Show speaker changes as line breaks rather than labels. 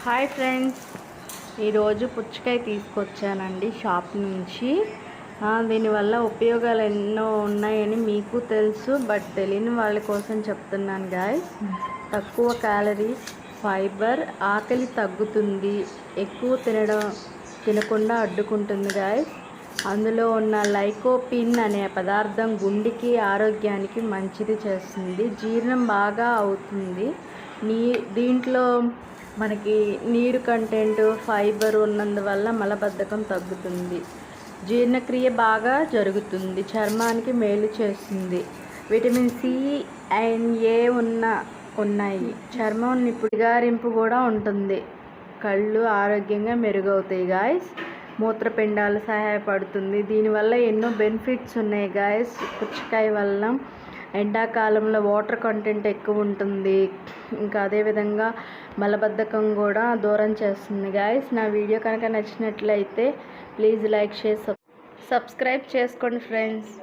Hi friends, ఈరోజు పుచ్చకాయ తీసుకొచ్చానండి షాప్ నుంచి. దీనివల్ల ఉపయోగాలు ఎన్నో ఉన్నాయని మీకు తెలుసు, బట్ తెలియని వాళ్ళ కోసం చెప్తున్నాను గాయస్. తక్కువ క్యాలరీస్, ఫైబర్, ఆకలి తగ్గుతుంది, ఎక్కువ తినకుండా అడ్డుకుంటుంది గాయస్. అందులో ఉన్న లైకోపిన్ అనే పదార్థం గుండెకి ఆరోగ్యానికి మంచిది చేస్తుంది, జీర్ణం బాగా అవుతుంది. దీంట్లో మనకి నీరు కంటెంట్, ఫైబర్ ఉన్నందువల్ల మలబద్ధకం తగ్గుతుంది, జీర్ణక్రియ బాగా జరుగుతుంది, చర్మానికి మేలు చేస్తుంది, విటమిన్ సి అండ్ ఏ ఉన్నాయి, చర్మం నిగారింపు కూడా ఉంటుంది, కళ్ళు ఆరోగ్యంగా మెరుగవుతాయి గాయస్, మూత్రపిండాలు సహాయపడుతుంది. దీనివల్ల ఎన్నో బెనిఫిట్స్ ఉన్నాయి గాయస్. పుచ్చకాయ వల్ల ఎండాకాలంలో వాటర్ కంటెంట్ ఎక్కువ ఉంటుంది, ఇంకా అదేవిధంగా మలబద్ధకం కూడా దూరం చేస్తుంది గాయస్. నా వీడియో కనుక నచ్చినట్లయితే ప్లీజ్ లైక్, షేర్, సబ్స్క్రైబ్ చేసుకోండి ఫ్రెండ్స్.